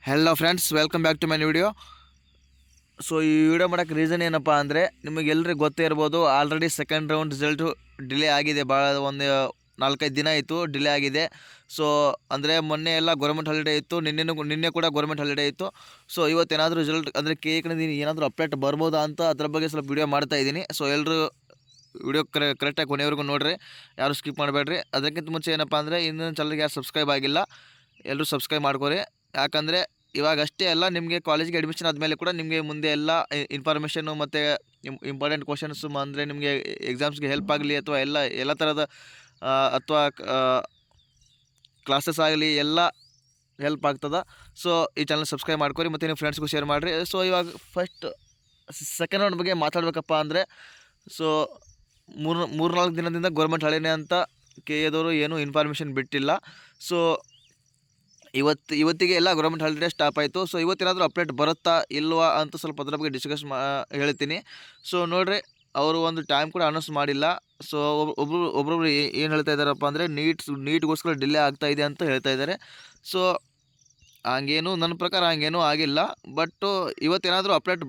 Hello friends, welcome back to my video. So ಈ video ಮಾಡೋಕ್ಕೆ reason ಏನಪ್ಪ ಅಂದರೆ, ನಿಮಗೆಲ್ಲರಿಗೂ ಗೊತ್ತೇ ಇರ್ಬೋದು, already second round result delay ಆಗಿದೆ. ಭಾಳ ಒಂದು 4-5 ದಿನ ಆಯಿತು ಡಿಲೇ ಆಗಿದೆ. ಸೊ ಅಂದರೆ ಮೊನ್ನೆ ಎಲ್ಲ ಗೌರ್ಮೆಂಟ್ ಹಾಲಿಡೇ ಇತ್ತು, ನಿನ್ನೆ ಕೂಡ ಗೌರ್ಮೆಂಟ್ ಹಾಲಿಡೇ ಇತ್ತು. ಸೊ ಇವತ್ತೇನಾದರೂ ರಿಸಲ್ಟ್ ಅಂದರೆ ಏನಾದರೂ ಅಪ್ಡೇಟ್ ಬರ್ಬೋದಾ ಅಂತ ಅದ್ರ ಬಗ್ಗೆ ಸ್ವಲ್ಪ ವಿಡಿಯೋ ಮಾಡ್ತಾಯಿದ್ದೀನಿ. ಸೊ ಎಲ್ಲರೂ ವಿಡಿಯೋ ಕರೆಕ್ಟಾಗಿ ಕೊನೆವರೆಗೂ ನೋಡಿರಿ, ಯಾರು ಸ್ಕಿಪ್ ಮಾಡಬೇಡ್ರಿ. ಅದಕ್ಕಿಂತ ಮುಂಚೆ ಏನಪ್ಪ ಅಂದರೆ, ಇನ್ನೊಂದು ಚಾನಲ್ಗೆ ಯಾರು ಸಬ್ಸ್ಕ್ರೈಬ್ ಆಗಿಲ್ಲ ಎಲ್ಲರೂ ಸಬ್ಸ್ಕ್ರೈಬ್ ಮಾಡ್ಕೊರಿ. ಯಾಕಂದರೆ ಇವಾಗ ಅಷ್ಟೇ ಅಲ್ಲ, ನಿಮಗೆ ಕಾಲೇಜಿಗೆ ಅಡ್ಮಿಷನ್ ಆದಮೇಲೆ ಕೂಡ ನಿಮಗೆ ಮುಂದೆ ಎಲ್ಲ ಇನ್ಫಾರ್ಮೇಷನ್ನು ಮತ್ತು ಇಂಪಾರ್ಟೆಂಟ್ ಕ್ವಶನ್ಸು ಅಂದರೆ ನಿಮಗೆ ಎಕ್ಸಾಮ್ಸ್ಗೆ ಹೆಲ್ಪ್ ಆಗಲಿ ಅಥವಾ ಎಲ್ಲ ಥರದ ಅಥವಾ ಕ್ಲಾಸಸ್ ಆಗಲಿ ಎಲ್ಲ ಹೆಲ್ಪ್ ಆಗ್ತದೆ. ಸೊ ಈ ಚಾನಲ್ ಸಬ್ಸ್ಕ್ರೈಬ್ ಮಾಡ್ಕೊರಿ ಮತ್ತು ನೀವು ಫ್ರೆಂಡ್ಸ್ಗೂ ಶೇರ್ ಮಾಡಿರಿ. ಸೊ ಇವಾಗ ಫಸ್ಟ್ ಸೆಕೆಂಡ್ ರೌಂಡ್ ಬಗ್ಗೆ ಮಾತಾಡಬೇಕಪ್ಪ ಅಂದರೆ, ಸೊ 3-4 ದಿನದಿಂದ ಗೌರ್ಮೆಂಟ್ ಹಾಲಿಡೇ ಅಂತ ಎದವರು ಏನೂ ಇನ್ಫಾರ್ಮೇಷನ್ ಬಿಟ್ಟಿಲ್ಲ. ಸೊ ಇವತ್ತಿಗೆ ಎಲ್ಲ ಗೌರ್ಮೆಂಟ್ ಹಾಲಿಡೇ ಸ್ಟಾಪ್ ಆಯಿತು. ಸೊ ಇವತ್ತೇನಾದರೂ ಅಪ್ಡೇಟ್ ಬರುತ್ತಾ ಇಲ್ವಾ ಅಂತ ಸ್ವಲ್ಪ ಅದ್ರ ಬಗ್ಗೆ ಡಿಸ್ಕಸ್ ಹೇಳ್ತೀನಿ. ಸೊ ನೋಡಿರಿ, ಅವರು ಒಂದು ಟೈಮ್ ಕೂಡ ಅನೌನ್ಸ್ ಮಾಡಿಲ್ಲ. ಸೊ ಒಬ್ಬೊಬ್ರು ಏನು ಹೇಳ್ತಾ ಇದ್ದಾರಪ್ಪ ಅಂದರೆ, ನೀಟ್ಗೋಸ್ಕರ ಡಿಲೇ ಆಗ್ತಾ ಇದೆ ಅಂತ ಹೇಳ್ತಾ ಇದ್ದಾರೆ. ಸೊ ನನ್ನ ಪ್ರಕಾರ ಹಂಗೇನೂ ಆಗಿಲ್ಲ. ಬಟ್ಟು ಇವತ್ತೇನಾದರೂ ಅಪ್ಡೇಟ್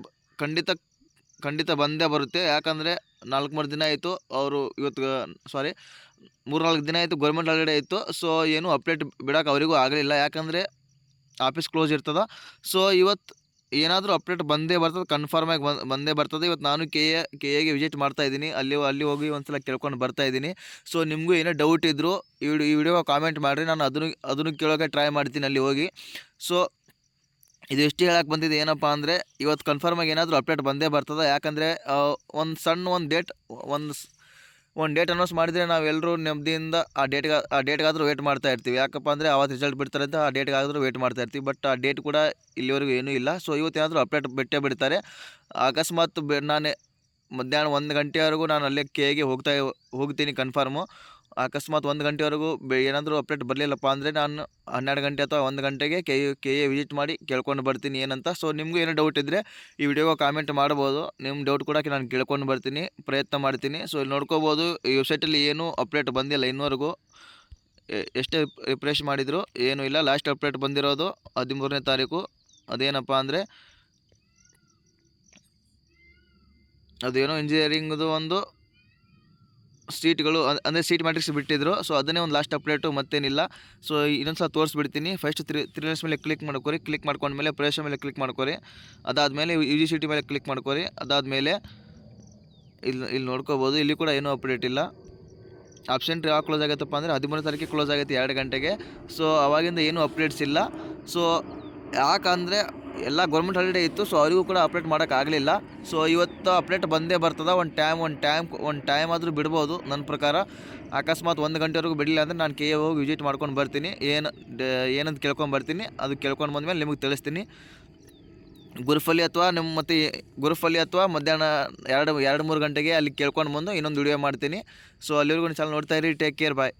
ಖಂಡಿತ ಬಂದೇ ಬರುತ್ತೆ. ಯಾಕಂದರೆ 4-3 ದಿನ ಆಯಿತು, ಅವರು ಇವತ್ತು 3-4 ದಿನ ಆಯಿತು ಗೌರ್ಮೆಂಟ್ ಹಾಲಿಡೇ ಇತ್ತು. ಸೊ ಏನೂ ಅಪ್ಡೇಟ್ ಬಿಡೋಕೆ ಅವರಿಗೂ ಆಗಲಿಲ್ಲ, ಯಾಕಂದರೆ ಆಫೀಸ್ ಕ್ಲೋಸ್ ಇರ್ತದೆ. ಸೊ ಇವತ್ತು ಏನಾದರೂ ಅಪ್ಡೇಟ್ ಬಂದೇ ಬರ್ತದೆ, ಕನ್ಫರ್ಮಾಗಿ ಬಂದೇ ಬರ್ತದೆ. ಇವತ್ತು ನಾನು ಕೆ ಎಗೆ ವಿಸಿಟ್ ಮಾಡ್ತಾಯಿದ್ದೀನಿ, ಅಲ್ಲಿ ಹೋಗಿ ಒಂದು ಸಲ ಕೇಳ್ಕೊಂಡು ಬರ್ತಾಯಿದ್ದೀನಿ. ಸೊ ನಿಮಗೂ ಏನೇ ಡೌಟ್ ಇದ್ದರೂ ಈ ವಿಡಿಯೋ ಕಾಮೆಂಟ್ ಮಾಡಿರಿ, ನಾನು ಅದನ್ನು ಕೇಳೋಕ್ಕೆ ಟ್ರೈ ಮಾಡ್ತೀನಿ ಅಲ್ಲಿ ಹೋಗಿ. ಸೊ ಇದು ಎಷ್ಟು ಹೇಳಕ್ಕೆ ಬಂದಿದೆ ಏನಪ್ಪ ಅಂದರೆ, ಇವತ್ತು ಕನ್ಫರ್ಮಾಗಿ ಏನಾದರೂ ಅಪ್ಡೇಟ್ ಬಂದೇ ಬರ್ತದೆ. ಯಾಕಂದರೆ ಒಂದು ಡೇಟ್ ಅನೌನ್ಸ್ ಮಾಡಿದರೆ ನಾವೆಲ್ಲರೂ ನೆಮ್ಮದಿಯಿಂದ ಆ ಡೇಟ್ಗಾದರೂ ವೇಟ್ ಮಾಡ್ತಾ ಇರ್ತೀವಿ. ಯಾಕಪ್ಪ ಅಂದರೆ ಅವತ್ತು ರಿಸಲ್ಟ್ ಬಿಡ್ತಾರೆ ಅಂತ ಆ ಡೇಟ್ಗಾದರೂ ವೇಟ್ ಮಾಡ್ತಾ ಇರ್ತೀವಿ. ಬಟ್ ಆ ಡೇಟ್ ಕೂಡ ಇಲ್ಲಿವರೆಗೂ ಏನೂ ಇಲ್ಲ. ಸೊ ಇವತ್ತೇನಾದರೂ ಅಪ್ಡೇಟ್ ಬಿಡ್ತಾರೆ. ಅಕಸ್ಮಾತ್ ನಾನೇ ಮಧ್ಯಾಹ್ನ 1 ಗಂಟೆವರೆಗೂ ನಾನು ಅಲ್ಲೇ ಕೆಗೆ ಹೋಗ್ತೀನಿ ಕನ್ಫರ್ಮು. ಅಕಸ್ಮಾತ್ 1 ಗಂಟೆವರೆಗೂ ಏನಾದರೂ ಅಪ್ಡೇಟ್ ಬರಲಿಲ್ಲಪ್ಪ ಅಂದರೆ, ನಾನು 12 ಗಂಟೆ ಅಥವಾ 1 ಗಂಟೆಗೆ ಕೆ ಎ ವಿಸಿಟ್ ಮಾಡಿ ಕೇಳ್ಕೊಂಡು ಬರ್ತೀನಿ ಏನಂತ. ಸೊ ನಿಮಗೂ ಏನೋ ಡೌಟ್ ಇದ್ದರೆ ಈ ವಿಡಿಯೋಗೆ ಕಾಮೆಂಟ್ ಮಾಡ್ಬೋದು. ನಿಮ್ಮ ಡೌಟ್ ಕೂಡ ನಾನು ಕೇಳ್ಕೊಂಡು ಬರ್ತೀನಿ, ಪ್ರಯತ್ನ ಮಾಡ್ತೀನಿ. ಸೊ ಇಲ್ಲಿ ನೋಡ್ಕೋಬೋದು, ಈ ವೆಬ್ಸೈಟಲ್ಲಿ ಏನೂ ಅಪ್ಡೇಟ್ ಬಂದಿಲ್ಲ ಇನ್ನೂವರೆಗೂ. ಎಷ್ಟೇ ರಿಫ್ರೆಶ್ ಮಾಡಿದರೂ ಏನೂ ಇಲ್ಲ. ಲಾಸ್ಟ್ ಅಪ್ಡೇಟ್ ಬಂದಿರೋದು 13ನೇ ತಾರೀಕು. ಅದೇನಪ್ಪ ಅಂದರೆ, ಅದೇನೋ ಇಂಜಿನಿಯರಿಂಗ್ದು ಒಂದು ಸೀಟ್ಗಳು ಅಂದರೆ ಸೀಟ್ ಮ್ಯಾಟ್ರಿಕ್ಸ್ ಬಿಟ್ಟಿದ್ರು. ಸೊ ಅದನ್ನೇ ಒಂದು ಲಾಸ್ಟ್ ಅಪ್ಡೇಟು, ಮತ್ತೇನಿಲ್ಲ. ಸೊ ಇನ್ನೊಂದು ಸಲ ತೋರಿಸ್ಬಿಡ್ತೀನಿ. ಫಸ್ಟ್ 3 ಲೈನ್ಸ್ ಮೇಲೆ ಕ್ಲಿಕ್ ಮಾಡ್ಕೊಂಡ್ಮೇಲೆ ಪ್ರವೇಶ ಮೇಲೆ ಕ್ಲಿಕ್ ಮಾಡ್ಕೊರಿ. ಅದಾದಮೇಲೆ UGCET ಮೇಲೆ ಕ್ಲಿಕ್ ಮಾಡ್ಕೊರಿ. ಅದಾದಮೇಲೆ ಇಲ್ಲಿ ನೋಡ್ಕೋಬೋದು, ಇಲ್ಲಿ ಕೂಡ ಏನೂ ಅಪ್ಡೇಟ್ ಇಲ್ಲ. ಆಪ್ಷನ್ ಯಾವಾಗ ಕ್ಲೋಸ್ ಆಗತ್ತಪ್ಪ ಅಂದರೆ 13ನೇ ತಾರೀಕಿಗೆ ಕ್ಲೋಸ್ ಆಗುತ್ತೆ 2 ಗಂಟೆಗೆ. ಸೊ ಅವಾಗಿಂದ ಏನೂ ಅಪ್ಡೇಟ್ಸ್ ಇಲ್ಲ. ಸೊ ಯಾಕಂದರೆ ಎಲ್ಲ ಗೌರ್ಮೆಂಟ್ ಹಾಲಿಡೇ ಇತ್ತು. ಸೊ ಅವರಿಗೂ ಕೂಡ ಅಪ್ಡೇಟ್ ಮಾಡೋಕ್ಕಾಗಲಿಲ್ಲ. ಸೊ ಇವತ್ತು ಅಪ್ಡೇಟ್ ಬಂದೇ ಬರ್ತದೆ. ಒಂದು ಟೈಮ್ ಆದರೂ ಬಿಡ್ಬೋದು ನನ್ನ ಪ್ರಕಾರ. ಅಕಸ್ಮಾತ್ 1 ಗಂಟೆವರೆಗೂ ಬಿಡಲಿಲ್ಲ ಅಂದರೆ ನಾನು ಕೆ ಹೋಗಿ ವಿಸಿಟ್ ಮಾಡ್ಕೊಂಡು ಬರ್ತೀನಿ, ಏನಂತ ಕೇಳ್ಕೊಂಡು ಬರ್ತೀನಿ. ಅದು ಕೇಳ್ಕೊಂಡು ಬಂದಮೇಲೆ ನಿಮಗೆ ತಿಳಿಸ್ತೀನಿ. ಗುರುಫಲಿ ಅಥವಾ ಮಧ್ಯಾಹ್ನ 2-3 ಗಂಟೆಗೆ ಅಲ್ಲಿ ಕೇಳ್ಕೊಂಡು ಬಂದು ಇನ್ನೊಂದು ವಿಡಿಯೋ ಮಾಡ್ತೀನಿ. ಸೊ ಅಲ್ಲಿವರೆಗೂ ಚಾನಲ್ ನೋಡ್ತಾ ಇರಿ. ಟೇಕ್ ಕೇರ್, ಬಾಯ್.